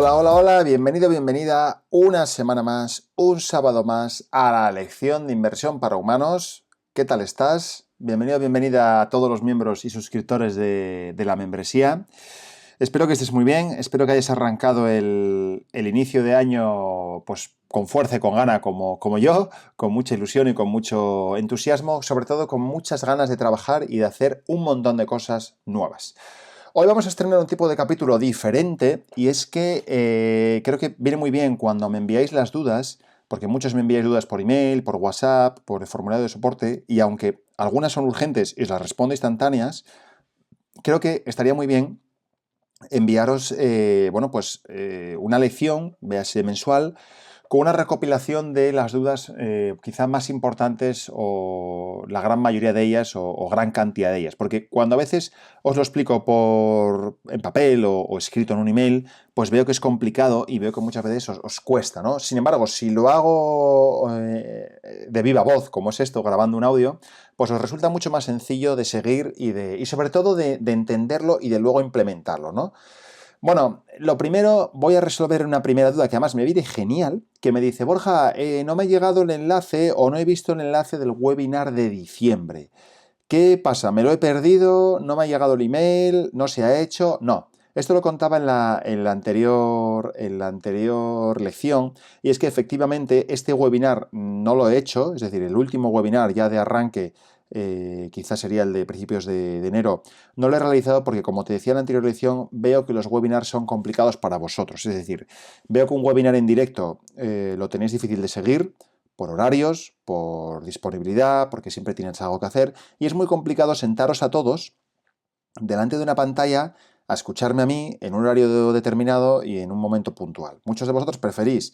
Hola, hola, hola, bienvenido, bienvenida una semana más, un sábado más a la lección de inversión para humanos. ¿Qué tal estás? Bienvenido, bienvenida a todos los miembros y suscriptores de la membresía. Espero que estés muy bien, espero que hayas arrancado el inicio de año pues con fuerza y con gana como yo, con mucha ilusión y con mucho entusiasmo, sobre todo con muchas ganas de trabajar y de hacer un montón de cosas nuevas. Hoy vamos a estrenar un tipo de capítulo diferente y es que creo que viene muy bien cuando me enviáis las dudas, porque muchos me enviáis dudas por email, por WhatsApp, por el formulario de soporte y aunque algunas son urgentes y os las respondo instantáneas, creo que estaría muy bien enviaros una lección, véase mensual, con una recopilación de las dudas quizá más importantes o la gran mayoría de ellas o gran cantidad de ellas. Porque cuando a veces os lo explico en papel o escrito en un email, pues veo que es complicado y veo que muchas veces os cuesta, ¿no? Sin embargo, si lo hago de viva voz, como es esto, grabando un audio, pues os resulta mucho más sencillo de seguir y sobre todo de entenderlo y de luego implementarlo, ¿no? Bueno, lo primero, voy a resolver una primera duda que además me viene genial, que me dice, Borja, no me ha llegado el enlace o no he visto el enlace del webinar de diciembre. ¿Qué pasa? ¿Me lo he perdido? ¿No me ha llegado el email? ¿No se ha hecho? No. Esto lo contaba en la anterior lección y es que efectivamente este webinar no lo he hecho, es decir, el último webinar ya de arranque, quizás sería el de principios de enero, no lo he realizado porque, como te decía en la anterior lección, veo que los webinars son complicados para vosotros. Es decir, veo que un webinar en directo lo tenéis difícil de seguir por horarios, por disponibilidad, porque siempre tienes algo que hacer, y es muy complicado sentaros a todos delante de una pantalla a escucharme a mí en un horario determinado y en un momento puntual. Muchos de vosotros preferís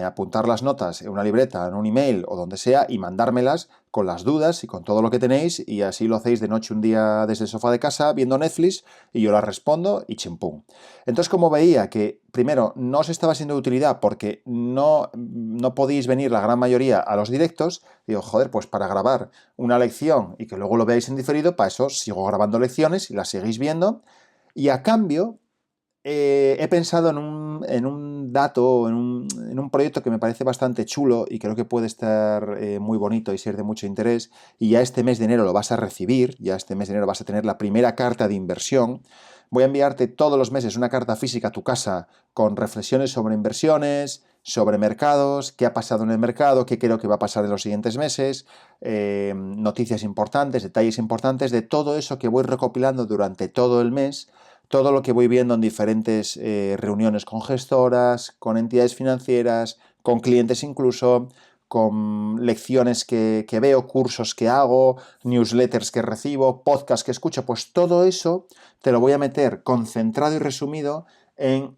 apuntar las notas en una libreta, en un email o donde sea y mandármelas con las dudas y con todo lo que tenéis y así lo hacéis de noche un día desde el sofá de casa viendo Netflix y yo las respondo y chimpum. Entonces, como veía que primero no os estaba siendo de utilidad porque no podéis venir la gran mayoría a los directos, digo, joder, pues para grabar una lección y que luego lo veáis en diferido, para eso sigo grabando lecciones y las seguís viendo. Y a cambio, he pensado en un dato, en un proyecto que me parece bastante chulo y creo que puede estar muy bonito y ser de mucho interés. Y ya este mes de enero lo vas a recibir, ya este mes de enero vas a tener la primera carta de inversión. Voy a enviarte todos los meses una carta física a tu casa con reflexiones sobre inversiones, sobre mercados, qué ha pasado en el mercado, qué creo que va a pasar en los siguientes meses, noticias importantes, detalles importantes de todo eso que voy recopilando durante todo el mes, todo lo que voy viendo en diferentes reuniones con gestoras, con entidades financieras, con clientes incluso, con lecciones que veo, cursos que hago, newsletters que recibo, podcasts que escucho, pues todo eso te lo voy a meter concentrado y resumido en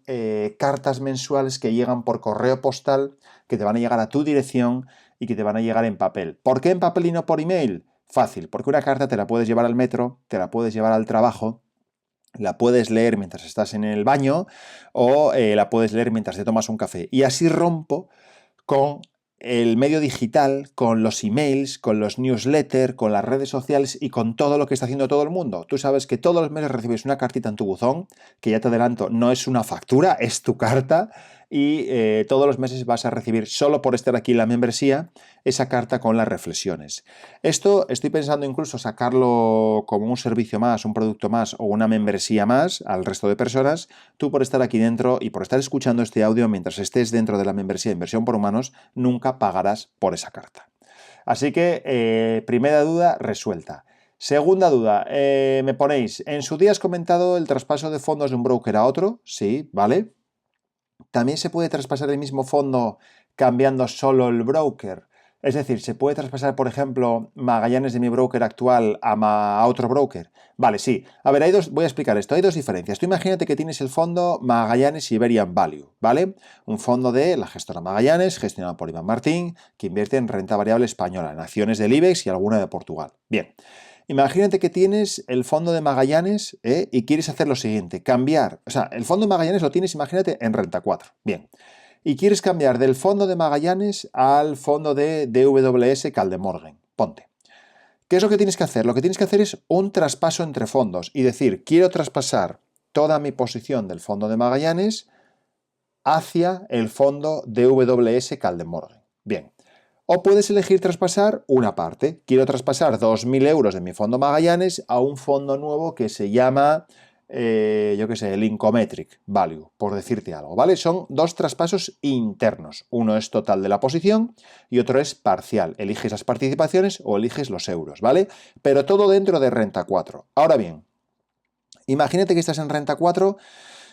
cartas mensuales que llegan por correo postal, que te van a llegar a tu dirección y que te van a llegar en papel. ¿Por qué en papel y no por email? Fácil, porque una carta te la puedes llevar al metro, te la puedes llevar al trabajo, la puedes leer mientras estás en el baño o la puedes leer mientras te tomas un café. Y así rompo con el medio digital, con los emails, con los newsletters, con las redes sociales y con todo lo que está haciendo todo el mundo. Tú sabes que todos los meses recibes una cartita en tu buzón, que ya te adelanto, no es una factura, es tu carta, y todos los meses vas a recibir, solo por estar aquí en la membresía, esa carta con las reflexiones. Esto estoy pensando incluso sacarlo como un servicio más, un producto más o una membresía más al resto de personas. Tú, por estar aquí dentro y por estar escuchando este audio mientras estés dentro de la membresía de Inversión por Humanos, nunca pagarás por esa carta. Así que, primera duda resuelta. Segunda duda, me ponéis, en su día has comentado el traspaso de fondos de un broker a otro, sí, ¿vale? También se puede traspasar el mismo fondo cambiando solo el broker. Es decir, se puede traspasar, por ejemplo, Magallanes de mi broker actual a otro broker. Vale, sí. A ver, voy a explicar esto. Hay dos diferencias. Tú imagínate que tienes el fondo Magallanes Iberian Value, ¿vale? Un fondo de la gestora Magallanes, gestionado por Iván Martín, que invierte en renta variable española, en acciones del IBEX y alguna de Portugal. Bien. Imagínate que tienes el fondo de Magallanes y quieres hacer lo siguiente, cambiar, o sea, el fondo de Magallanes lo tienes, imagínate, en Renta 4. Bien. Y quieres cambiar del fondo de Magallanes al fondo de DWS Caldemorgen. Ponte. ¿Qué es lo que tienes que hacer? Lo que tienes que hacer es un traspaso entre fondos y decir, quiero traspasar toda mi posición del fondo de Magallanes hacia el fondo DWS Kaldemorgen. Bien. O puedes elegir traspasar una parte. Quiero traspasar 2.000 euros de mi fondo Magallanes a un fondo nuevo que se llama, yo qué sé, el Incometric Value, por decirte algo, ¿vale? Son dos traspasos internos. Uno es total de la posición y otro es parcial. Eliges las participaciones o eliges los euros, ¿vale? Pero todo dentro de Renta 4. Ahora bien, imagínate que estás en Renta 4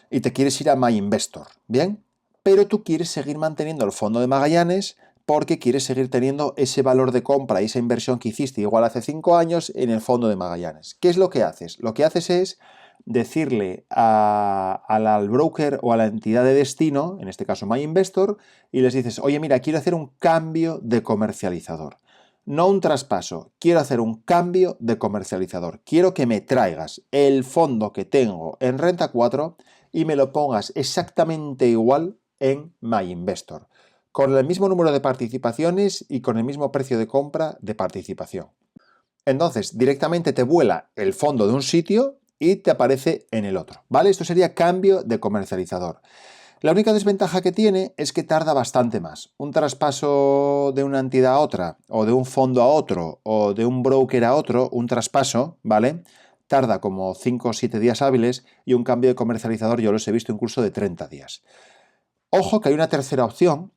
y te quieres ir a MyInvestor, ¿bien? Pero tú quieres seguir manteniendo el fondo de Magallanes porque quieres seguir teniendo ese valor de compra y esa inversión que hiciste igual hace 5 años en el fondo de Magallanes. ¿Qué es lo que haces? Lo que haces es decirle al broker o a la entidad de destino, en este caso MyInvestor, y les dices, oye, mira, quiero hacer un cambio de comercializador. No un traspaso, quiero hacer un cambio de comercializador. Quiero que me traigas el fondo que tengo en Renta 4 y me lo pongas exactamente igual en MyInvestor, con el mismo número de participaciones y con el mismo precio de compra de participación. Entonces, directamente te vuela el fondo de un sitio y te aparece en el otro, ¿vale? Esto sería cambio de comercializador. La única desventaja que tiene es que tarda bastante más. Un traspaso de una entidad a otra, o de un fondo a otro, o de un broker a otro, un traspaso, ¿vale? Tarda como 5 o 7 días hábiles y un cambio de comercializador yo los he visto incluso de 30 días. Ojo que hay una tercera opción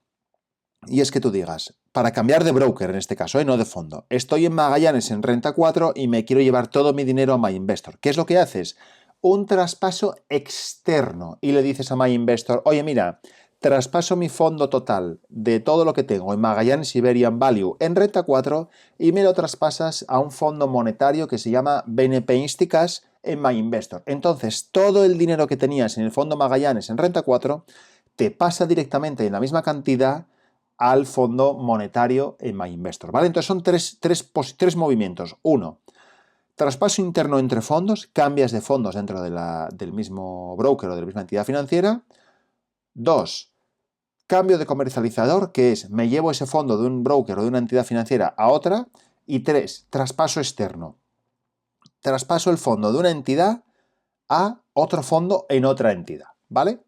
y es que tú digas, para cambiar de broker en este caso, no de fondo, estoy en Magallanes en Renta 4 y me quiero llevar todo mi dinero a MyInvestor. ¿Qué es lo que haces? Un traspaso externo y le dices a MyInvestor, oye mira, traspaso mi fondo total de todo lo que tengo en Magallanes Iberian Value en Renta 4 y me lo traspasas a un fondo monetario que se llama BNP Insticash en MyInvestor. Entonces, todo el dinero que tenías en el fondo Magallanes en Renta 4 te pasa directamente en la misma cantidad al fondo monetario en MyInvestor, ¿vale? Entonces son tres movimientos. Uno, traspaso interno entre fondos, cambias de fondos dentro del mismo broker o de la misma entidad financiera. Dos, cambio de comercializador, que es me llevo ese fondo de un broker o de una entidad financiera a otra. Y tres, traspaso externo. Traspaso el fondo de una entidad a otro fondo en otra entidad, ¿vale?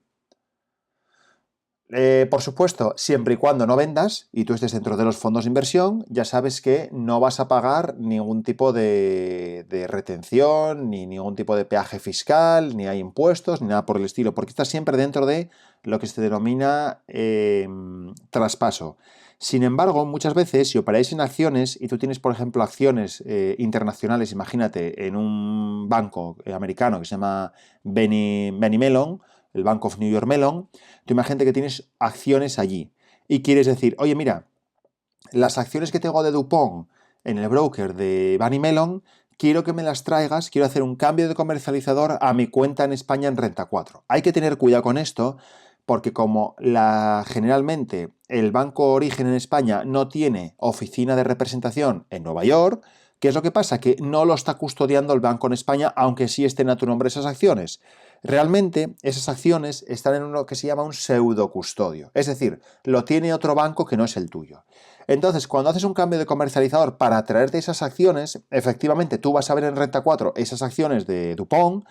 Por supuesto, siempre y cuando no vendas y tú estés dentro de los fondos de inversión, ya sabes que no vas a pagar ningún tipo de retención, ni ningún tipo de peaje fiscal, ni hay impuestos, ni nada por el estilo, porque estás siempre dentro de lo que se denomina traspaso. Sin embargo, muchas veces, si operáis en acciones y tú tienes, por ejemplo, acciones internacionales, imagínate, en un banco americano que se llama Benny Mellon, el Bank of New York Mellon, tú imagínate que tienes acciones allí y quieres decir, oye, mira, las acciones que tengo de DuPont en el broker de Benny Mellon, quiero que me las traigas, quiero hacer un cambio de comercializador a mi cuenta en España en Renta 4. Hay que tener cuidado con esto porque como generalmente el Banco Origen en España no tiene oficina de representación en Nueva York, ¿qué es lo que pasa? Que no lo está custodiando el banco en España, aunque sí estén a tu nombre esas acciones. Realmente esas acciones están en lo que se llama un pseudocustodio, es decir, lo tiene otro banco que no es el tuyo. Entonces, cuando haces un cambio de comercializador para traerte esas acciones, efectivamente tú vas a ver en Renta 4 esas acciones de DuPont,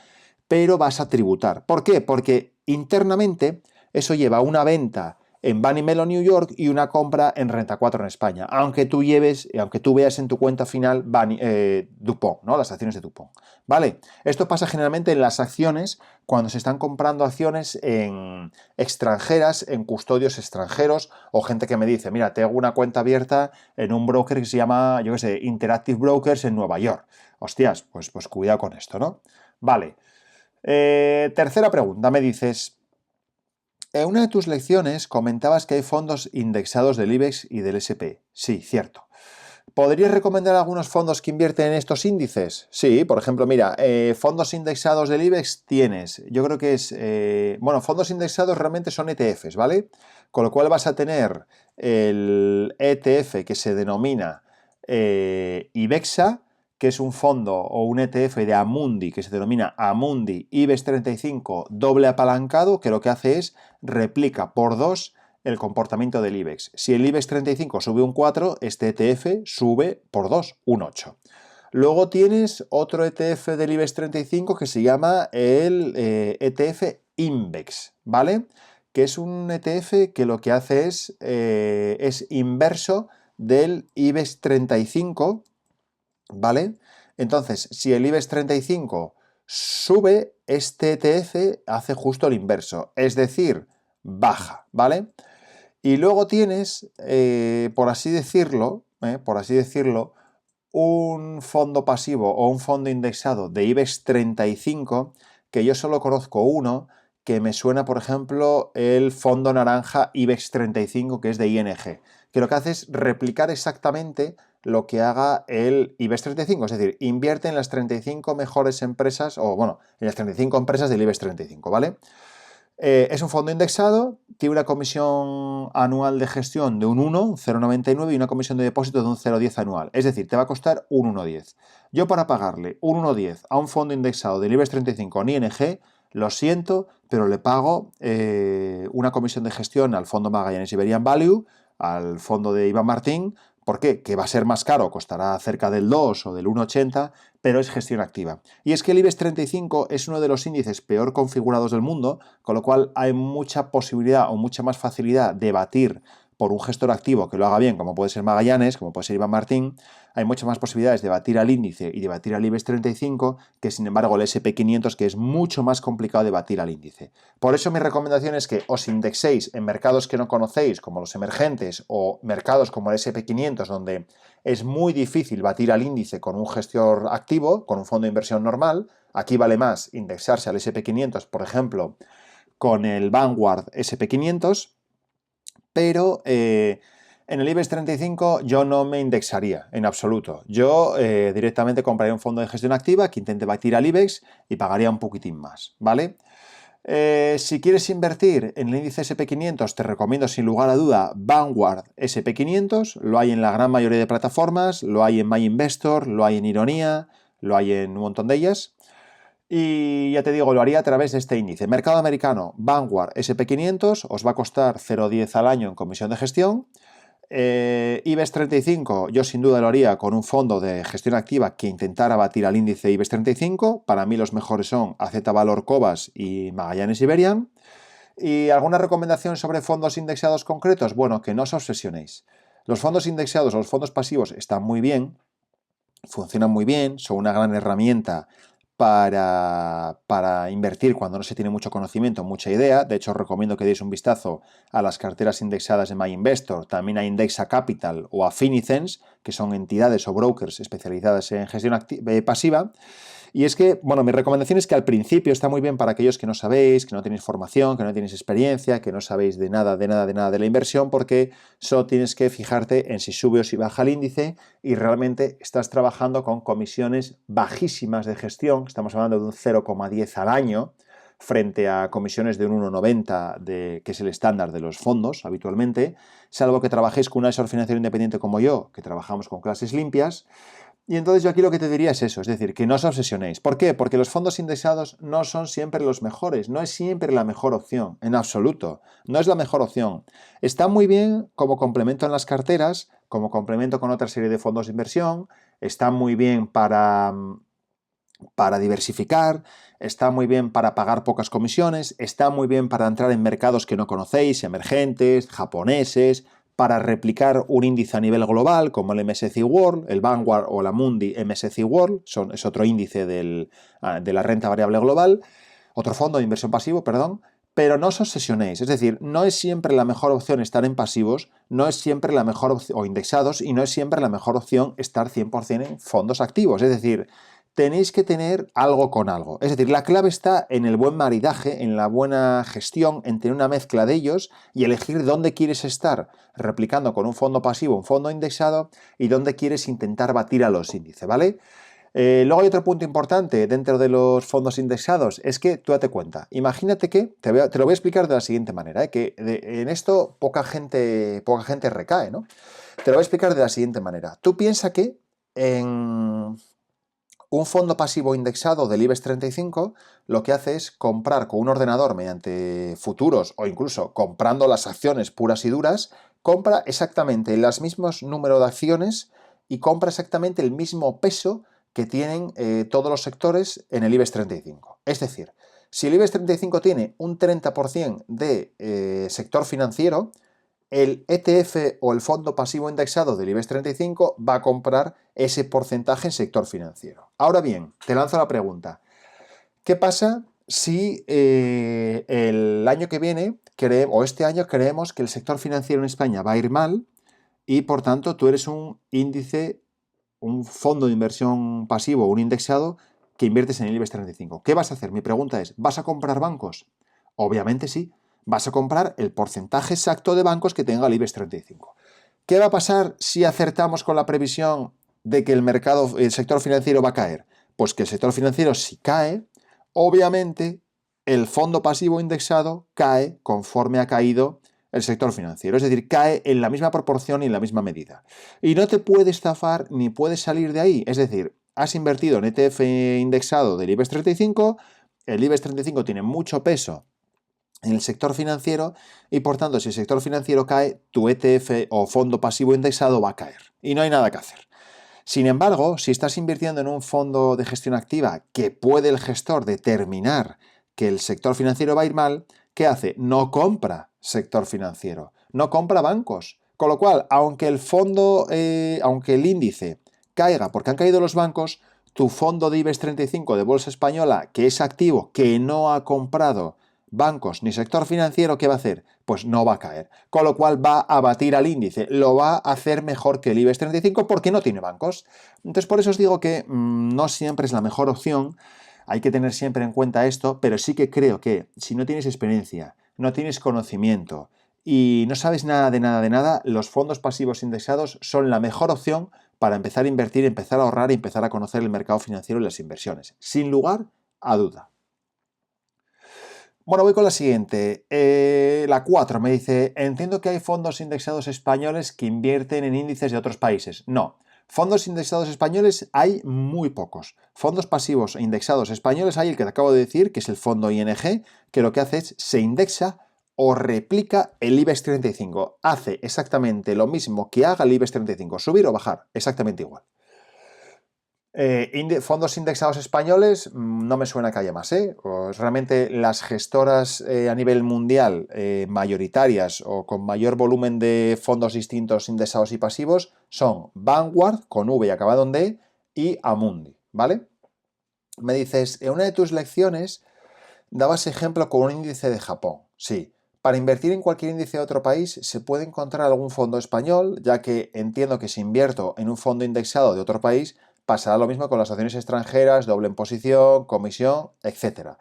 pero vas a tributar. ¿Por qué? Porque internamente eso lleva una venta en Benny Mellon New York y una compra en Renta 4 en España, aunque tú veas en tu cuenta final DuPont, ¿no? Las acciones de DuPont, ¿vale? Esto pasa generalmente en las acciones cuando se están comprando acciones en extranjeras, en custodios extranjeros, o gente que me dice, mira, tengo una cuenta abierta en un broker que se llama, yo qué sé, Interactive Brokers en Nueva York. Hostias, pues cuidado con esto, ¿no? Vale. Tercera pregunta, me dices, en una de tus lecciones comentabas que hay fondos indexados del IBEX y del SP. Sí, cierto. ¿Podrías recomendar algunos fondos que invierten en estos índices? Sí, por ejemplo, mira, fondos indexados del IBEX tienes, yo creo que bueno, fondos indexados realmente son ETFs, ¿vale? Con lo cual vas a tener el ETF que se denomina IBEXA, que es un fondo o un ETF de Amundi que se denomina Amundi IBEX 35 doble apalancado, que lo que hace es replica por 2 el comportamiento del IBEX. Si el IBEX 35 sube un 4, este ETF sube por 2, un 8. Luego tienes otro ETF del IBEX 35 que se llama el ETF INVEX, ¿vale? que es un ETF que lo que hace es inverso del IBEX 35, ¿vale? Entonces, si el IBEX 35 sube, este ETF hace justo el inverso, es decir, baja, ¿vale? Y luego tienes, por así decirlo, un fondo pasivo o un fondo indexado de IBEX 35, que yo solo conozco uno, que me suena, por ejemplo, el fondo naranja IBEX 35, que es de ING, que lo que hace es replicar exactamente lo que haga el IBEX 35, es decir, invierte en las 35 mejores empresas, o bueno, en las 35 empresas del IBEX 35, ¿vale? Es un fondo indexado, tiene una comisión anual de gestión de un 1, un 0,99 y una comisión de depósito de un 0,10 anual. Es decir, te va a costar un 1,10. Yo para pagarle un 1,10 a un fondo indexado del IBEX 35 en ING, lo siento, pero le pago una comisión de gestión al fondo Magallanes Iberian Value, al fondo de Iván Martín. ¿Por qué? Que va a ser más caro, costará cerca del 2 o del 1,80, pero es gestión activa. Y es que el IBEX 35 es uno de los índices peor configurados del mundo, con lo cual hay mucha posibilidad o mucha más facilidad de batir por un gestor activo que lo haga bien, como puede ser Magallanes, como puede ser Iván Martín. Hay muchas más posibilidades de batir al índice y de batir al IBEX 35 que, sin embargo, el SP500, que es mucho más complicado de batir al índice. Por eso mi recomendación es que os indexéis en mercados que no conocéis, como los emergentes, o mercados como el SP500, donde es muy difícil batir al índice con un gestor activo, con un fondo de inversión normal. Aquí vale más indexarse al SP500, por ejemplo, con el Vanguard SP500, pero en el IBEX 35 yo no me indexaría en absoluto. Yo directamente compraría un fondo de gestión activa que intente batir al IBEX y pagaría un poquitín más, ¿vale? Si quieres invertir en el índice SP500, te recomiendo sin lugar a duda Vanguard SP500. Lo hay en la gran mayoría de plataformas, lo hay en MyInvestor, lo hay en Ironía, lo hay en un montón de ellas. Y ya te digo, lo haría a través de este índice. Mercado americano, Vanguard SP500, os va a costar 0,10 al año en comisión de gestión. IBEX 35, yo sin duda lo haría con un fondo de gestión activa que intentara batir al índice IBEX 35. Para mí los mejores son AZ Valor Cobas y Magallanes Iberian. ¿Y alguna recomendación sobre fondos indexados concretos? Bueno, que no os obsesionéis. Los fondos indexados o los fondos pasivos están muy bien, funcionan muy bien, son una gran herramienta para invertir cuando no se tiene mucho conocimiento, mucha idea. De hecho, os recomiendo que deis un vistazo a las carteras indexadas de MyInvestor, también a Indexa Capital o a Finicens, que son entidades o brokers especializadas en gestión pasiva. Y es que, bueno, mi recomendación es que al principio está muy bien para aquellos que no sabéis, que no tenéis formación, que no tenéis experiencia, que no sabéis de nada de la inversión, porque solo tienes que fijarte en si sube o si baja el índice y realmente estás trabajando con comisiones bajísimas de gestión. Estamos hablando de un 0,10 al año frente a comisiones de un 1,90, que es el estándar de los fondos habitualmente, salvo que trabajéis con un asesor financiero independiente como yo, que trabajamos con clases limpias. Y entonces yo aquí lo que te diría es eso, es decir, que no os obsesionéis. ¿Por qué? Porque los fondos indexados no son siempre los mejores, no es siempre la mejor opción, en absoluto, no es la mejor opción. Está muy bien como complemento en las carteras, como complemento con otra serie de fondos de inversión, está muy bien para diversificar, está muy bien para pagar pocas comisiones, está muy bien para entrar en mercados que no conocéis, emergentes, japoneses, para replicar un índice a nivel global como el MSCI World, el Vanguard o la Mundi MSCI World, es otro índice de la renta variable global, otro fondo de inversión pasivo, perdón, pero no os obsesionéis, es decir, no es siempre la mejor opción estar en pasivos, no es siempre la mejor opción, o indexados, y no es siempre la mejor opción estar 100% en fondos activos, es decir, tenéis que tener algo con algo. Es decir, la clave está en el buen maridaje, en la buena gestión, en tener una mezcla de ellos y elegir dónde quieres estar, replicando con un fondo pasivo, un fondo indexado, y dónde quieres intentar batir a los índices, ¿vale? Luego hay otro punto importante dentro de los fondos indexados, es que tú date cuenta. Imagínate que, te lo voy a explicar de la siguiente manera, que en esto poca gente recae, ¿no? Te lo voy a explicar de la siguiente manera. Tú piensa que en un fondo pasivo indexado del IBEX 35 lo que hace es comprar con un ordenador mediante futuros o incluso comprando las acciones puras y duras, compra exactamente los mismos número de acciones y compra exactamente el mismo peso que tienen todos los sectores en el IBEX 35. Es decir, Si el IBEX 35 tiene un 30% de sector financiero, el ETF o el fondo pasivo indexado del IBEX 35 va a comprar ese porcentaje en sector financiero. Ahora bien, te lanzo la pregunta. ¿Qué pasa si el año que viene o este año creemos que el sector financiero en España va a ir mal y por tanto tú eres un índice, un fondo de inversión pasivo, un indexado que inviertes en el IBEX 35? ¿Qué vas a hacer? Mi pregunta es, ¿vas a comprar bancos? Obviamente sí. Vas a comprar el porcentaje exacto de bancos que tenga el IBEX 35. ¿Qué va a pasar si acertamos con la previsión de que el sector financiero va a caer? Pues que el sector financiero, si cae, obviamente el fondo pasivo indexado cae conforme ha caído el sector financiero, es decir, cae en la misma proporción y en la misma medida. Y no te puedes zafar ni puedes salir de ahí, es decir, has invertido en ETF indexado del IBEX 35, el IBEX 35 tiene mucho peso en el sector financiero y por tanto si el sector financiero cae, tu ETF o fondo pasivo indexado va a caer y no hay nada que hacer. Sin embargo, si estás invirtiendo en un fondo de gestión activa que puede el gestor determinar que el sector financiero va a ir mal, ¿qué hace? No compra sector financiero, no compra bancos. Con lo cual, aunque aunque el índice caiga porque han caído los bancos, tu fondo de IBEX 35 de Bolsa Española, que es activo, que no ha comprado bancos ni sector financiero, ¿qué va a hacer? Pues no va a caer. Con lo cual va a batir al índice, lo va a hacer mejor que el IBEX 35 porque no tiene bancos. Entonces por eso os digo que no siempre es la mejor opción, hay que tener siempre en cuenta esto, pero sí que creo que si no tienes experiencia, no tienes conocimiento y no sabes nada de nada de nada, los fondos pasivos indexados son la mejor opción para empezar a invertir, empezar a ahorrar y empezar a conocer el mercado financiero y las inversiones, sin lugar a duda. Bueno, voy con la siguiente. La 4 me dice, entiendo que hay fondos indexados españoles que invierten en índices de otros países. No, fondos indexados españoles hay muy pocos. Fondos pasivos indexados españoles hay el que te acabo de decir, que es el fondo ING, que lo que hace es se indexa o replica el IBEX 35. Hace exactamente lo mismo que haga el IBEX 35, subir o bajar, exactamente igual. Fondos indexados españoles, no me suena que haya más, ¿eh? Realmente las gestoras a nivel mundial mayoritarias o con mayor volumen de fondos distintos indexados y pasivos son Vanguard, con V y acabado en D, y Amundi, ¿vale? Me dices, en una de tus lecciones dabas ejemplo con un índice de Japón. Sí, para invertir en cualquier índice de otro país se puede encontrar algún fondo español, ya que entiendo que si invierto en un fondo indexado de otro país, pasará lo mismo con las acciones extranjeras, doble imposición, comisión, etc.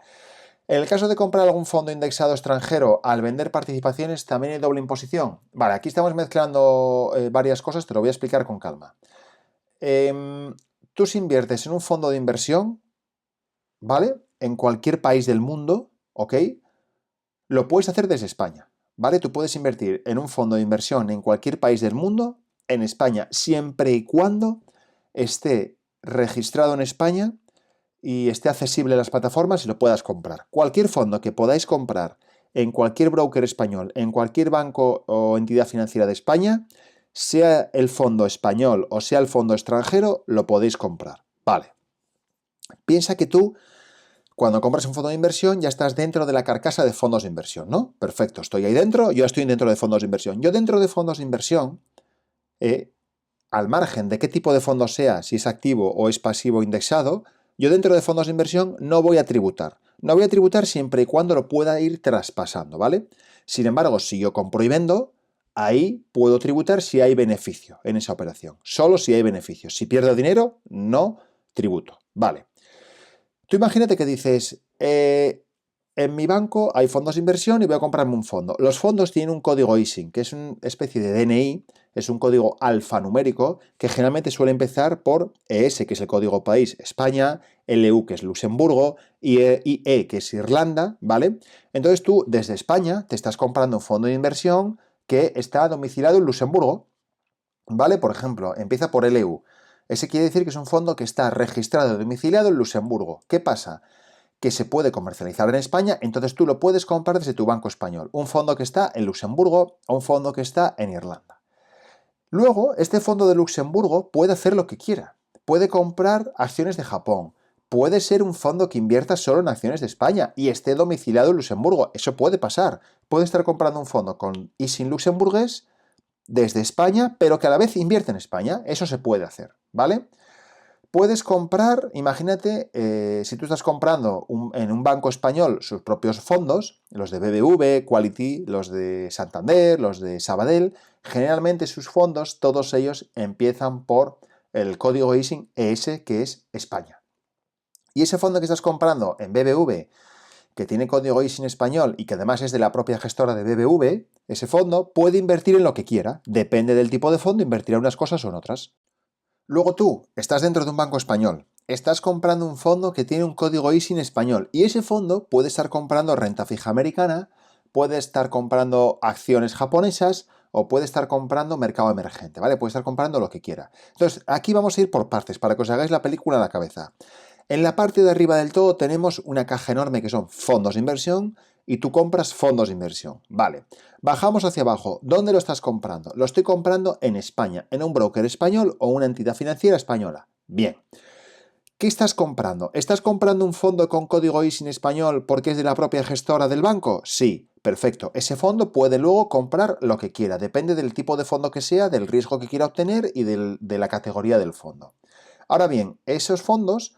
En el caso de comprar algún fondo indexado extranjero, al vender participaciones, ¿también hay doble imposición? Vale, aquí estamos mezclando varias cosas, te lo voy a explicar con calma. Tú si inviertes en un fondo de inversión, ¿vale? En cualquier país del mundo, ¿ok? Lo puedes hacer desde España, ¿vale? Tú puedes invertir en un fondo de inversión en cualquier país del mundo, en España, siempre y cuando esté registrado en España y esté accesible a las plataformas y lo puedas comprar. Cualquier fondo que podáis comprar en cualquier broker español, en cualquier banco o entidad financiera de España, sea el fondo español o sea el fondo extranjero, lo podéis comprar. Vale. Piensa que tú, cuando compras un fondo de inversión, ya estás dentro de la carcasa de fondos de inversión, ¿no? Perfecto, estoy ahí dentro, yo estoy dentro de fondos de inversión. Yo dentro de fondos de inversión, al margen de qué tipo de fondo sea, si es activo o es pasivo indexado, yo dentro de fondos de inversión no voy a tributar. No voy a tributar siempre y cuando lo pueda ir traspasando, ¿vale? Sin embargo, si yo compro y vendo, ahí puedo tributar si hay beneficio en esa operación. Solo si hay beneficio. Si pierdo dinero, no tributo. Vale. Tú imagínate que dices, en mi banco hay fondos de inversión y voy a comprarme un fondo. Los fondos tienen un código ISIN, que es una especie de DNI, es un código alfanumérico que generalmente suele empezar por ES, que es el código país, España, LU, que es Luxemburgo, y IE, que es Irlanda, ¿vale? Entonces tú desde España te estás comprando un fondo de inversión que está domiciliado en Luxemburgo, ¿vale? Por ejemplo, empieza por LU. Ese quiere decir que es un fondo que está registrado y domiciliado en Luxemburgo. ¿Qué pasa? Que se puede comercializar en España, entonces tú lo puedes comprar desde tu banco español. Un fondo que está en Luxemburgo o un fondo que está en Irlanda. Luego, este fondo de Luxemburgo puede hacer lo que quiera. Puede comprar acciones de Japón, puede ser un fondo que invierta solo en acciones de España y esté domiciliado en Luxemburgo. Eso puede pasar. Puede estar comprando un fondo con ISIN luxemburgués desde España, pero que a la vez invierte en España. Eso se puede hacer, ¿vale? Puedes comprar, imagínate, si tú estás comprando en un banco español sus propios fondos, los de BBV, Quality, los de Santander, los de Sabadell, generalmente sus fondos, todos ellos empiezan por el código ISIN ES, que es España. Y ese fondo que estás comprando en BBV, que tiene código ISIN español y que además es de la propia gestora de BBV, ese fondo puede invertir en lo que quiera. Depende del tipo de fondo, invertirá unas cosas o en otras. Luego tú estás dentro de un banco español, estás comprando un fondo que tiene un código ISIN español y ese fondo puede estar comprando renta fija americana, puede estar comprando acciones japonesas o puede estar comprando mercado emergente, ¿vale? Puede estar comprando lo que quiera. Entonces, aquí vamos a ir por partes para que os hagáis la película a la cabeza. En la parte de arriba del todo tenemos una caja enorme que son fondos de inversión y tú compras fondos de inversión. Vale, bajamos hacia abajo. ¿Dónde lo estás comprando? Lo estoy comprando en España, en un broker español o una entidad financiera española. Bien. ¿Qué estás comprando? ¿Estás comprando un fondo con código ISIN español porque es de la propia gestora del banco? Sí, perfecto. Ese fondo puede luego comprar lo que quiera. Depende del tipo de fondo que sea, del riesgo que quiera obtener y de la categoría del fondo. Ahora bien, esos fondos,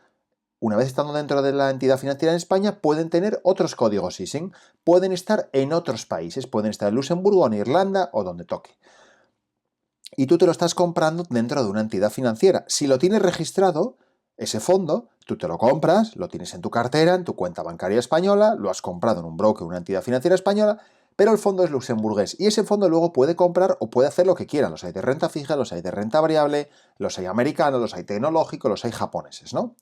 una vez estando dentro de la entidad financiera en España, pueden tener otros códigos ISIN, pueden estar en otros países, pueden estar en Luxemburgo, en Irlanda o donde toque. Y tú te lo estás comprando dentro de una entidad financiera. Si lo tienes registrado, ese fondo, tú te lo compras, lo tienes en tu cartera, en tu cuenta bancaria española, lo has comprado en un broker, una entidad financiera española, pero el fondo es luxemburgués y ese fondo luego puede comprar o puede hacer lo que quiera. Los hay de renta fija, los hay de renta variable, los hay americanos, los hay tecnológicos, los hay japoneses, ¿no?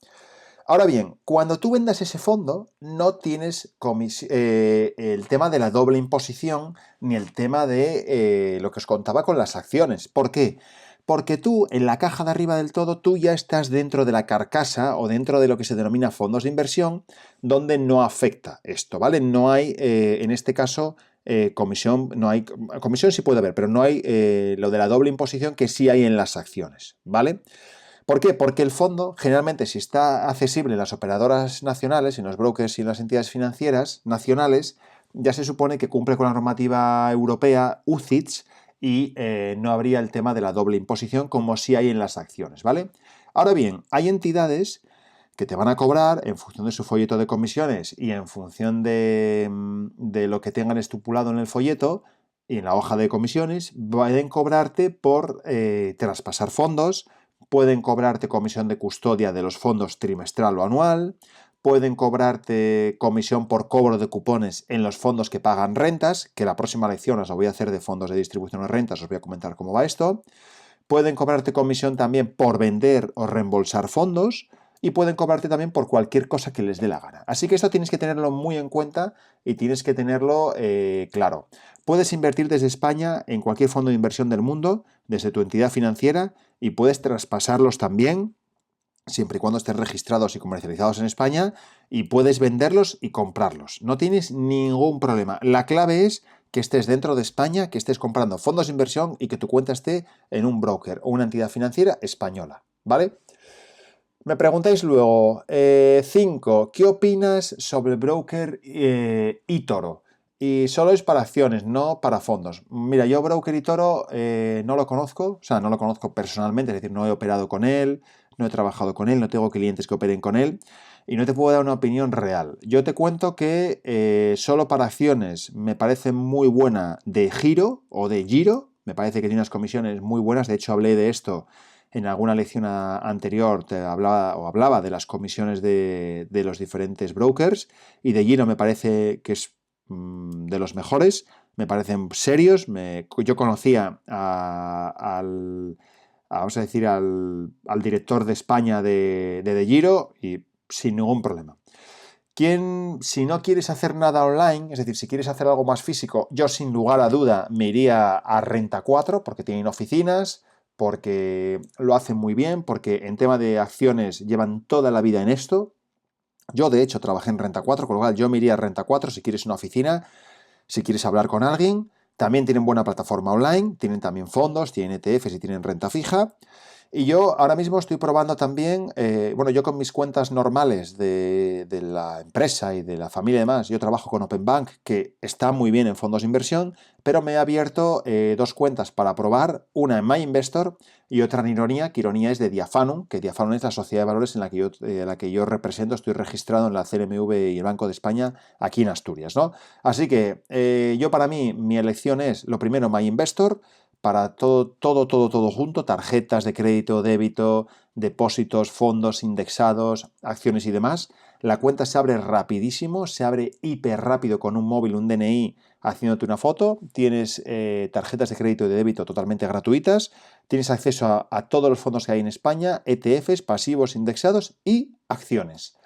Ahora bien, cuando tú vendas ese fondo, no tienes el tema de la doble imposición ni el tema de lo que os contaba con las acciones. ¿Por qué? Porque tú, en la caja de arriba del todo, tú ya estás dentro de la carcasa o dentro de lo que se denomina fondos de inversión, donde no afecta esto, ¿vale? No hay, en este caso, comisión, no hay, comisión sí puede haber, pero no hay lo de la doble imposición que sí hay en las acciones, ¿vale? ¿Por qué? Porque el fondo, generalmente, si está accesible en las operadoras nacionales, en los brokers y en las entidades financieras nacionales, ya se supone que cumple con la normativa europea UCITS y no habría el tema de la doble imposición como sí hay en las acciones, ¿vale? Ahora bien, hay entidades que te van a cobrar en función de su folleto de comisiones y en función de lo que tengan estipulado en el folleto y en la hoja de comisiones, pueden cobrarte por traspasar fondos, pueden cobrarte comisión de custodia de los fondos trimestral o anual, pueden cobrarte comisión por cobro de cupones en los fondos que pagan rentas, que la próxima lección os la voy a hacer de fondos de distribución de rentas, os voy a comentar cómo va esto. Pueden cobrarte comisión también por vender o reembolsar fondos y pueden cobrarte también por cualquier cosa que les dé la gana. Así que esto tienes que tenerlo muy en cuenta y tienes que tenerlo claro. Puedes invertir desde España en cualquier fondo de inversión del mundo, desde tu entidad financiera, y puedes traspasarlos también, siempre y cuando estén registrados y comercializados en España, y puedes venderlos y comprarlos. No tienes ningún problema. La clave es que estés dentro de España, que estés comprando fondos de inversión y que tu cuenta esté en un broker o una entidad financiera española, ¿vale? Me preguntáis luego, 5, ¿qué opinas sobre el broker eToro? Y solo es para acciones, no para fondos. Mira, yo broker eToro no lo conozco, o sea, no lo conozco personalmente, es decir, no he operado con él, no he trabajado con él, no tengo clientes que operen con él y no te puedo dar una opinión real. Yo te cuento que solo para acciones me parece muy buena de Giro o de Giro, me parece que tiene unas comisiones muy buenas, de hecho hablé de esto en alguna lección anterior, te hablaba de las comisiones de los diferentes brokers y de Giro me parece que es de los mejores, me parecen serios. Yo conocía vamos a decir, al director de España de Giro y sin ningún problema. Si no quieres hacer nada online, es decir, si quieres hacer algo más físico, yo sin lugar a duda me iría a Renta 4 porque tienen oficinas, porque lo hacen muy bien, porque en tema de acciones llevan toda la vida en esto. Yo, de hecho, trabajé en Renta 4, con lo cual yo me iría a Renta 4 si quieres una oficina, si quieres hablar con alguien. También tienen buena plataforma online, tienen también fondos, tienen ETFs y tienen renta fija. Y yo ahora mismo estoy probando también, bueno, yo con mis cuentas normales de la empresa y de la familia y demás, yo trabajo con Open Bank, que está muy bien en fondos de inversión, pero me he abierto dos cuentas para probar, una en MyInvestor y otra en Ironia, que Ironia es de Diafanum, que Diafanum es la sociedad de valores en la que yo represento, estoy registrado en la CNMV y el Banco de España aquí en Asturias, ¿no? Así que yo para mí, mi elección es, lo primero, MyInvestor, para todo junto, tarjetas de crédito, débito, depósitos, fondos indexados, acciones y demás. La cuenta se abre rapidísimo, se abre hiper rápido con un móvil, un DNI, haciéndote una foto. Tienes tarjetas de crédito y de débito totalmente gratuitas. Tienes acceso a todos los fondos que hay en España, ETFs, pasivos indexados y acciones.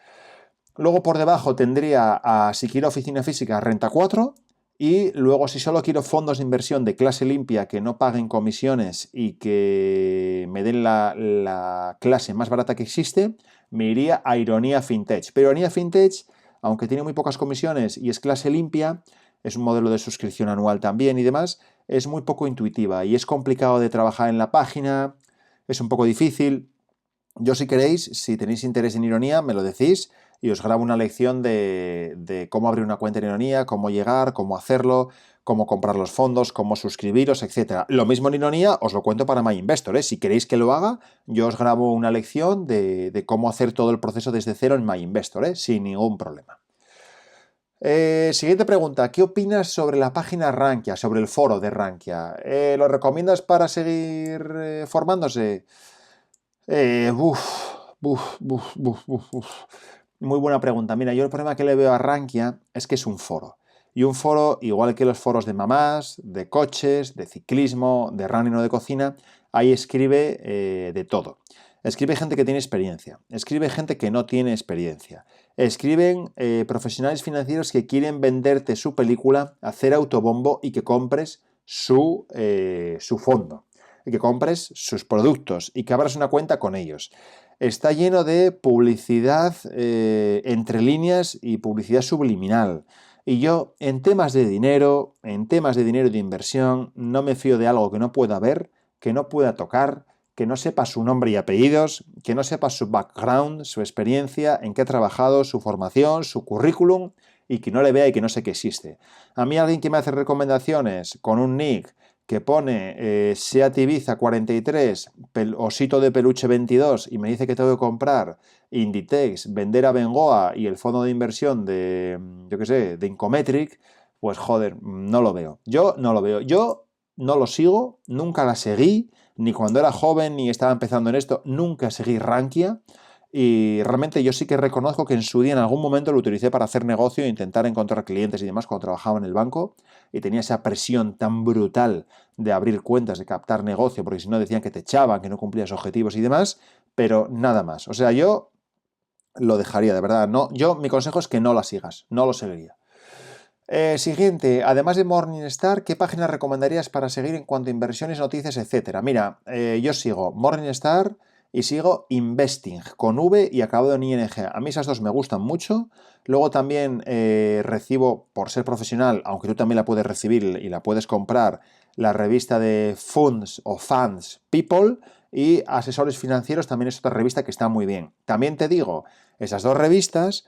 Luego por debajo tendría, si quiero oficina física, Renta 4. Y luego, si solo quiero fondos de inversión de clase limpia que no paguen comisiones y que me den la clase más barata que existe, me iría a Ironia Fintech. Pero Ironia Fintech, aunque tiene muy pocas comisiones y es clase limpia, es un modelo de suscripción anual también y demás, es muy poco intuitiva y es complicado de trabajar en la página, es un poco difícil. Yo, si queréis, si tenéis interés en Ironía, me lo decís y os grabo una lección de cómo abrir una cuenta en Ironía, cómo llegar, cómo hacerlo, cómo comprar los fondos, cómo suscribiros, etc. Lo mismo en Ironía os lo cuento para MyInvestor, ¿eh? Si queréis que lo haga, yo os grabo una lección de cómo hacer todo el proceso desde cero en MyInvestor, ¿eh? Sin ningún problema. Siguiente pregunta. ¿Qué opinas sobre la página Rankia, sobre el foro de Rankia? ¿Lo recomiendas para seguir formándose? Eh, uf, uf. Muy buena pregunta. Mira, yo el problema que le veo a Rankia es que es un foro. Y un foro, igual que los foros de mamás, de coches, de ciclismo, de running o de cocina, ahí escribe de todo. Escribe gente que tiene experiencia, escribe gente que no tiene experiencia, escriben profesionales financieros que quieren venderte su película, hacer autobombo y que compres su fondo y que compres sus productos y que abras una cuenta con ellos. Está lleno de publicidad entre líneas y publicidad subliminal. Y yo, en temas de dinero y de inversión, no me fío de algo que no pueda ver, que no pueda tocar, que no sepa su nombre y apellidos, que no sepa su background, su experiencia, en qué ha trabajado, su formación, su currículum, y que no le vea y que no sé que existe. A mí alguien que me hace recomendaciones con un nick que pone Seat Ibiza 43, osito de peluche 22 y me dice que tengo que comprar Inditex, vender a Bengoa y el fondo de inversión de, yo qué sé, de Incometric, pues joder, no lo veo. Yo no lo veo. Yo no lo sigo, nunca la seguí, ni cuando era joven ni estaba empezando en esto, nunca seguí Rankia. Y realmente yo sí que reconozco que en su día en algún momento lo utilicé para hacer negocio e intentar encontrar clientes y demás cuando trabajaba en el banco y tenía esa presión tan brutal de abrir cuentas, de captar negocio, porque si no decían que te echaban, que no cumplías objetivos y demás, pero nada más. O sea, yo lo dejaría, de verdad. No, mi consejo es que no la sigas, no lo seguiría. Siguiente, además de Morningstar, ¿qué páginas recomendarías para seguir en cuanto a inversiones, noticias, etcétera? Mira, yo sigo Morningstar y sigo Investing, con V y acabado en ING. A mí esas dos me gustan mucho. Luego también recibo, por ser profesional, aunque tú también la puedes recibir y la puedes comprar, la revista de Funds o Funds People y Asesores Financieros también es otra revista que está muy bien. También te digo, esas dos revistas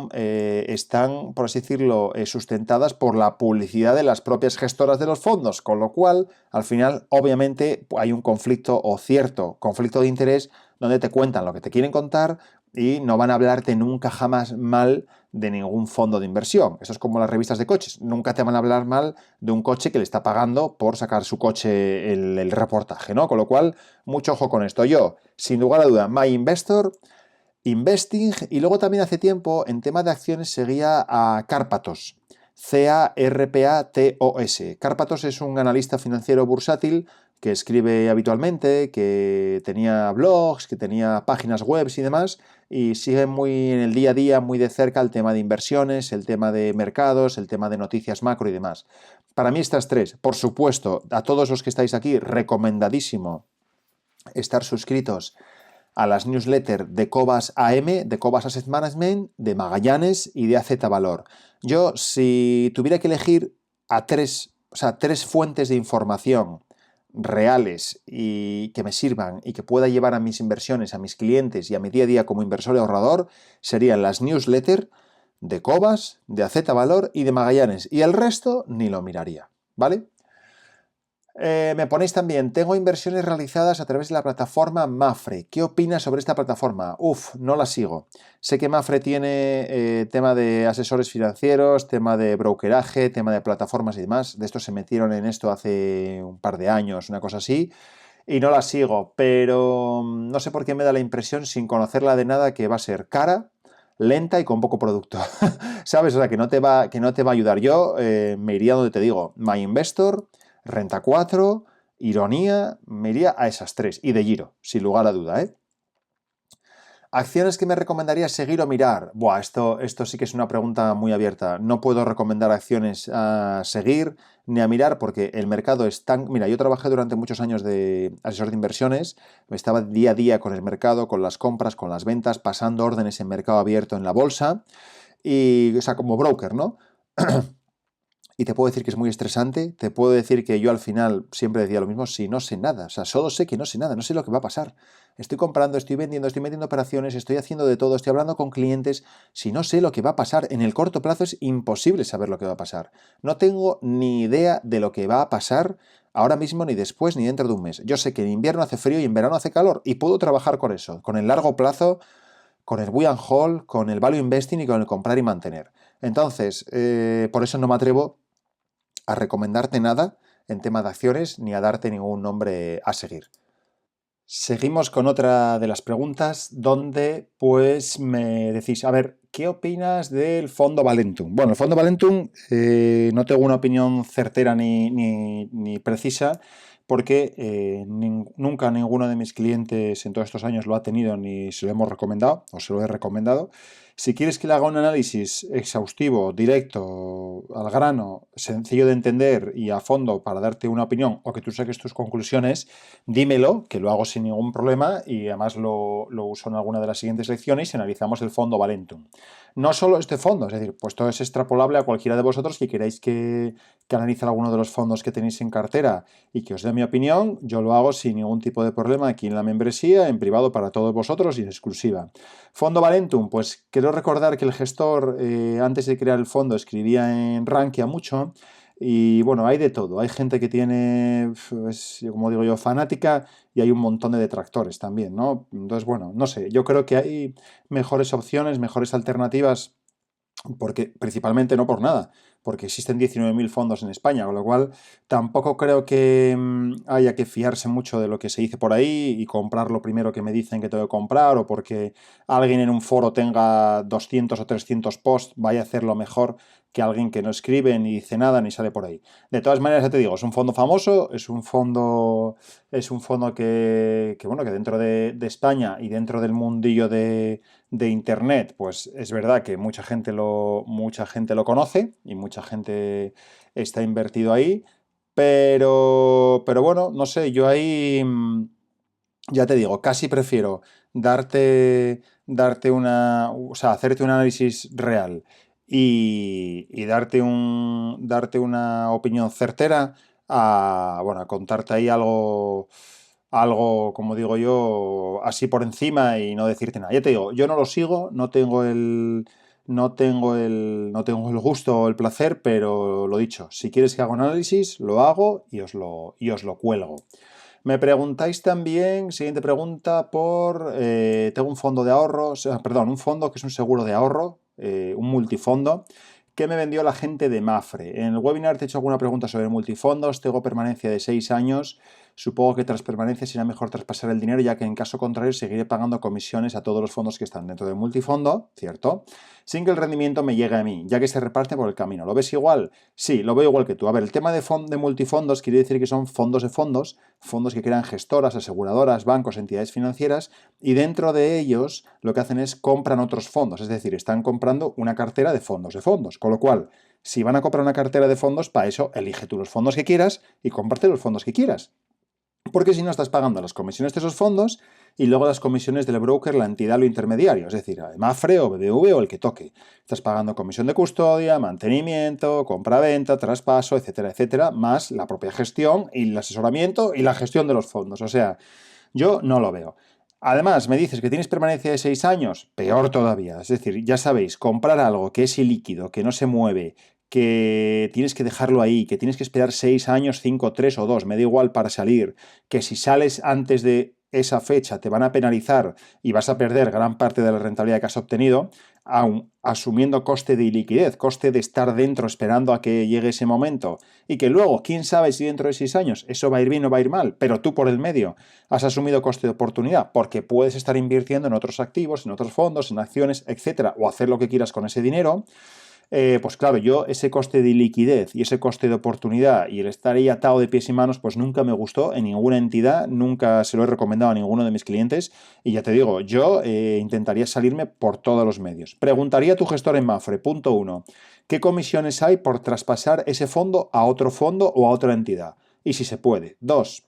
están, por así decirlo, sustentadas por la publicidad de las propias gestoras de los fondos, con lo cual, al final, obviamente, hay un conflicto o cierto conflicto de interés donde te cuentan lo que te quieren contar y no van a hablarte nunca jamás mal de ningún fondo de inversión. Eso es como las revistas de coches. Nunca te van a hablar mal de un coche que le está pagando por sacar su coche el reportaje, ¿no? Con lo cual, mucho ojo con esto. Yo, sin lugar a duda, MyInvestor, Investing y luego también hace tiempo en tema de acciones seguía a Cárpatos, Carpatos. Cárpatos es un analista financiero bursátil que escribe habitualmente, que tenía blogs, que tenía páginas web y demás y sigue muy en el día a día, muy de cerca el tema de inversiones, el tema de mercados, el tema de noticias macro y demás. Para mí estas tres, por supuesto, a todos los que estáis aquí, recomendadísimo estar suscritos a las newsletters de Cobas AM, de Cobas Asset Management, de Magallanes y de AZ Valor. Yo, si tuviera que elegir a tres fuentes de información reales y que me sirvan y que pueda llevar a mis inversiones, a mis clientes y a mi día a día como inversor y ahorrador serían las newsletters de Cobas, de AZ Valor y de Magallanes. Y el resto ni lo miraría, ¿vale? Me ponéis también, tengo inversiones realizadas a través de la plataforma Mafre. ¿Qué opinas sobre esta plataforma? Uf, no la sigo. Sé que Mafre tiene tema de asesores financieros, tema de brokeraje, tema de plataformas y demás. De estos se metieron en esto hace un par de años, una cosa así. Y no la sigo, pero no sé por qué me da la impresión, sin conocerla de nada, que va a ser cara, lenta y con poco producto. ¿Sabes? O sea, que no te va a ayudar. Yo me iría donde te digo, MyInvestor, Renta 4, Ironía, me iría a esas tres. Y de Giro, sin lugar a duda, ¿eh? ¿Acciones que me recomendarías seguir o mirar? Buah, esto sí que es una pregunta muy abierta. No puedo recomendar acciones a seguir ni a mirar porque el mercado es tan... Mira, yo trabajé durante muchos años de asesor de inversiones, estaba día a día con el mercado, con las compras, con las ventas, pasando órdenes en mercado abierto en la bolsa y, o sea, como broker, ¿no? Y te puedo decir que es muy estresante, te puedo decir que yo al final siempre decía lo mismo, si no sé nada, o sea, solo sé que no sé nada, no sé lo que va a pasar. Estoy comprando, estoy vendiendo, estoy metiendo operaciones, estoy haciendo de todo, estoy hablando con clientes, si no sé lo que va a pasar, en el corto plazo es imposible saber lo que va a pasar. No tengo ni idea de lo que va a pasar ahora mismo, ni después, ni dentro de un mes. Yo sé que en invierno hace frío y en verano hace calor y puedo trabajar con eso, con el largo plazo, con el buy and hold, con el value investing y con el comprar y mantener. Entonces, por eso no me atrevo a recomendarte nada en tema de acciones ni a darte ningún nombre a seguir. Seguimos con otra de las preguntas donde pues me decís, a ver, ¿qué opinas del fondo Valentum? Bueno, el fondo Valentum no tengo una opinión certera ni precisa porque nunca ninguno de mis clientes en todos estos años lo ha tenido ni se lo hemos recomendado o se lo he recomendado. Si quieres que le haga un análisis exhaustivo, directo, al grano, sencillo de entender y a fondo para darte una opinión o que tú saques tus conclusiones, dímelo, que lo hago sin ningún problema y además lo uso en alguna de las siguientes lecciones y analizamos el fondo Valentum. No solo este fondo, es decir, pues todo es extrapolable a cualquiera de vosotros que queráis que analice alguno de los fondos que tenéis en cartera y que os dé mi opinión, yo lo hago sin ningún tipo de problema aquí en la membresía, en privado para todos vosotros y en exclusiva. Fondo Valentum, pues quiero recordar que el gestor antes de crear el fondo escribía en Rankia mucho y bueno, hay de todo. Hay gente que tiene, como digo yo, fanática y hay un montón de detractores también, ¿no? Entonces, bueno, no sé, yo creo que hay mejores opciones, mejores alternativas porque principalmente no por nada, porque existen 19.000 fondos en España, con lo cual tampoco creo que haya que fiarse mucho de lo que se dice por ahí y comprar lo primero que me dicen que tengo que comprar o porque alguien en un foro tenga 200 o 300 posts vaya a hacerlo mejor que alguien que no escribe ni dice nada ni sale por ahí. De todas maneras, ya te digo, es un fondo famoso, es un fondo bueno, que dentro de España y dentro del mundillo de Internet, pues es verdad que mucha gente lo conoce y mucha gente está invertido ahí, pero bueno, no sé, yo ahí, ya te digo, casi prefiero o sea, hacerte un análisis real y darte una opinión certera bueno, a contarte ahí algo, como digo yo, así por encima y no decirte nada. Ya te digo, yo no lo sigo, no tengo el gusto o el placer, pero lo dicho, si quieres que haga un análisis, lo hago y os lo cuelgo. Me preguntáis también, siguiente pregunta, tengo un fondo de ahorros, perdón, un fondo que es un seguro de ahorro, un multifondo, que me vendió la gente de Mafre. En el webinar te he hecho alguna pregunta sobre multifondos, tengo permanencia de 6 años, supongo que tras permanencia será mejor traspasar el dinero, ya que en caso contrario seguiré pagando comisiones a todos los fondos que están dentro del multifondo, ¿cierto? Sin que el rendimiento me llegue a mí, ya que se reparte por el camino. ¿Lo ves igual? Sí, lo veo igual que tú. A ver, el tema de multifondos quiere decir que son fondos de fondos, fondos que crean gestoras, aseguradoras, bancos, entidades financieras, y dentro de ellos lo que hacen es compran otros fondos, es decir, están comprando una cartera de fondos, con lo cual, si van a comprar una cartera de fondos, para eso elige tú los fondos que quieras y comparte los fondos que quieras. Porque si no estás pagando las comisiones de esos fondos y luego las comisiones del broker, la entidad o intermediario, es decir, Mapfre o BBV o el que toque. Estás pagando comisión de custodia, mantenimiento, compra-venta, traspaso, etcétera, etcétera, más la propia gestión y el asesoramiento y la gestión de los fondos. O sea, yo no lo veo. Además, me dices que tienes permanencia de 6 años, peor todavía. Es decir, ya sabéis, comprar algo que es ilíquido, que no se mueve, que tienes que dejarlo ahí, que tienes que esperar 6 años, 5, 3 o 2, me da igual para salir, que si sales antes de esa fecha te van a penalizar y vas a perder gran parte de la rentabilidad que has obtenido, aun asumiendo coste de iliquidez, coste de estar dentro esperando a que llegue ese momento y que luego, quién sabe si dentro de 6 años eso va a ir bien o va a ir mal, pero tú por el medio has asumido coste de oportunidad porque puedes estar invirtiendo en otros activos, en otros fondos, en acciones, etcétera, o hacer lo que quieras con ese dinero. Pues claro, yo ese coste de liquidez y ese coste de oportunidad y el estar ahí atado de pies y manos, pues nunca me gustó en ninguna entidad, nunca se lo he recomendado a ninguno de mis clientes y ya te digo, yo intentaría salirme por todos los medios. Preguntaría a tu gestor en Mapfre, punto 1, ¿qué comisiones hay por traspasar ese fondo a otro fondo o a otra entidad? Y si se puede. 2,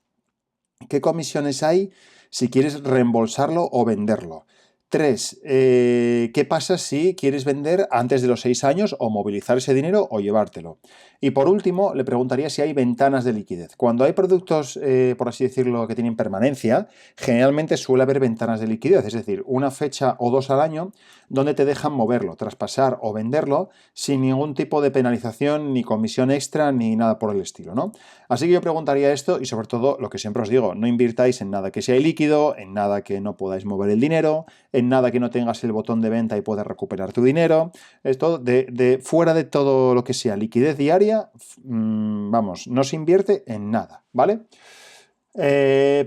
¿qué comisiones hay si quieres reembolsarlo o venderlo? 3, ¿qué pasa si quieres vender antes de los 6 años o movilizar ese dinero o llevártelo? Y por último, le preguntaría si hay ventanas de liquidez. Cuando hay productos, por así decirlo, que tienen permanencia, generalmente suele haber ventanas de liquidez, es decir, una fecha o 2 al año donde te dejan moverlo, traspasar o venderlo sin ningún tipo de penalización, ni comisión extra, ni nada por el estilo, ¿no? Así que yo preguntaría esto y sobre todo lo que siempre os digo, no invirtáis en nada que sea ilíquido, en nada que no podáis mover el dinero, en nada que no tengas el botón de venta y puedas recuperar tu dinero. Esto de fuera de todo lo que sea liquidez diaria, vamos, no se invierte en nada, ¿vale?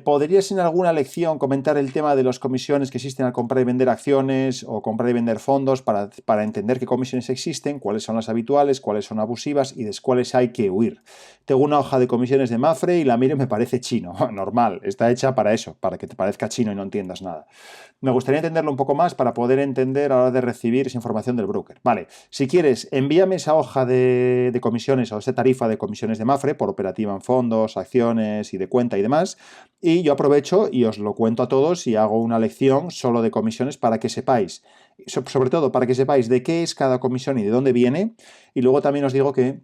¿Podrías en alguna lección comentar el tema de las comisiones que existen al comprar y vender acciones o comprar y vender fondos para entender qué comisiones existen, cuáles son las habituales, cuáles son abusivas y de cuáles hay que huir? Tengo una hoja de comisiones de Mapfre y la miro y me parece chino. Normal, está hecha para eso, para que te parezca chino y no entiendas nada. Me gustaría entenderlo un poco más para poder entender a la hora de recibir esa información del broker. Vale, si quieres, envíame esa hoja de comisiones o esa tarifa de comisiones de Mapfre por operativa en fondos, acciones y de cuenta y demás. Y yo aprovecho y os lo cuento a todos y hago una lección solo de comisiones para que sepáis, sobre todo para que sepáis de qué es cada comisión y de dónde viene. Y luego también os digo que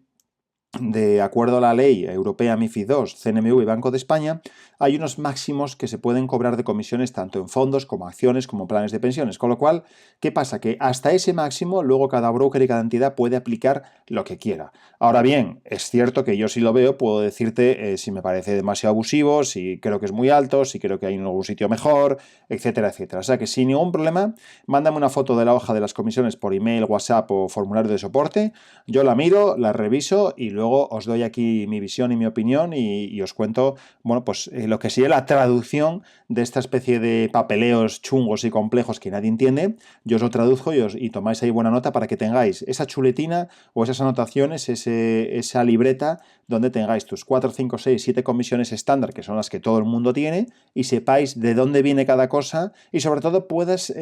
de acuerdo a la ley europea MiFID II, CNMV y Banco de España, hay unos máximos que se pueden cobrar de comisiones tanto en fondos como acciones como planes de pensiones. Con lo cual, ¿qué pasa? Que hasta ese máximo luego cada broker y cada entidad puede aplicar lo que quiera. Ahora bien, es cierto que yo si lo veo puedo decirte si me parece demasiado abusivo, si creo que es muy alto, si creo que hay en algún sitio mejor, etcétera, etcétera. O sea que sin ningún problema, mándame una foto de la hoja de las comisiones por email, WhatsApp o formulario de soporte. Yo la miro, la reviso y luego os doy aquí mi visión y mi opinión y os cuento, bueno, pues lo que sería la traducción de esta especie de papeleos chungos y complejos que nadie entiende. Yo os lo traduzco y tomáis ahí buena nota para que tengáis esa chuletina o esas anotaciones, esa libreta donde tengáis tus 4, 5, 6, 7 comisiones estándar, que son las que todo el mundo tiene, y sepáis de dónde viene cada cosa y sobre todo puedas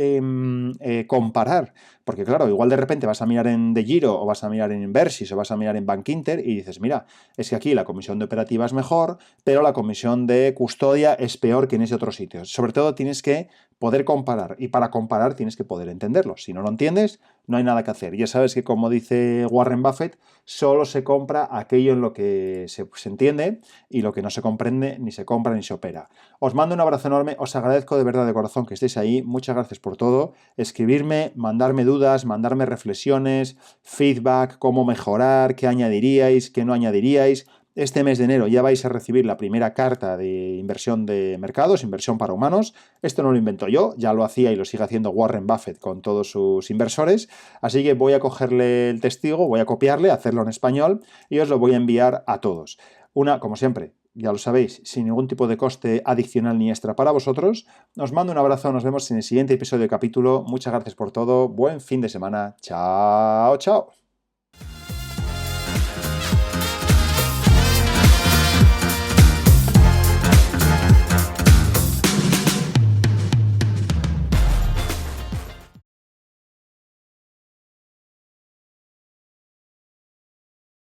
comparar. Porque claro, igual de repente vas a mirar en DeGiro o vas a mirar en Inversis o vas a mirar en Bankinter y dices, mira, es que aquí la comisión de operativa es mejor, pero la comisión de custodia es peor que en ese otro sitio. Sobre todo tienes que poder comparar y para comparar tienes que poder entenderlo. Si no lo entiendes, no hay nada que hacer. Ya sabes que como dice Warren Buffett, solo se compra aquello en lo que se entiende y lo que no se comprende ni se compra ni se opera. Os mando un abrazo enorme, os agradezco de verdad de corazón que estéis ahí, muchas gracias por todo, escribirme, mandarme dudas, mandarme reflexiones, feedback, cómo mejorar, qué añadiríais, qué no añadiríais. Este mes de enero ya vais a recibir la primera carta de inversión de mercados, inversión para humanos. Esto no lo invento yo, ya lo hacía y lo sigue haciendo Warren Buffett con todos sus inversores. Así que voy a cogerle el testigo, voy a copiarle, hacerlo en español y os lo voy a enviar a todos. Como siempre, ya lo sabéis, sin ningún tipo de coste adicional ni extra para vosotros. Os mando un abrazo, nos vemos en el siguiente episodio de capítulo. Muchas gracias por todo, buen fin de semana. Chao, chao.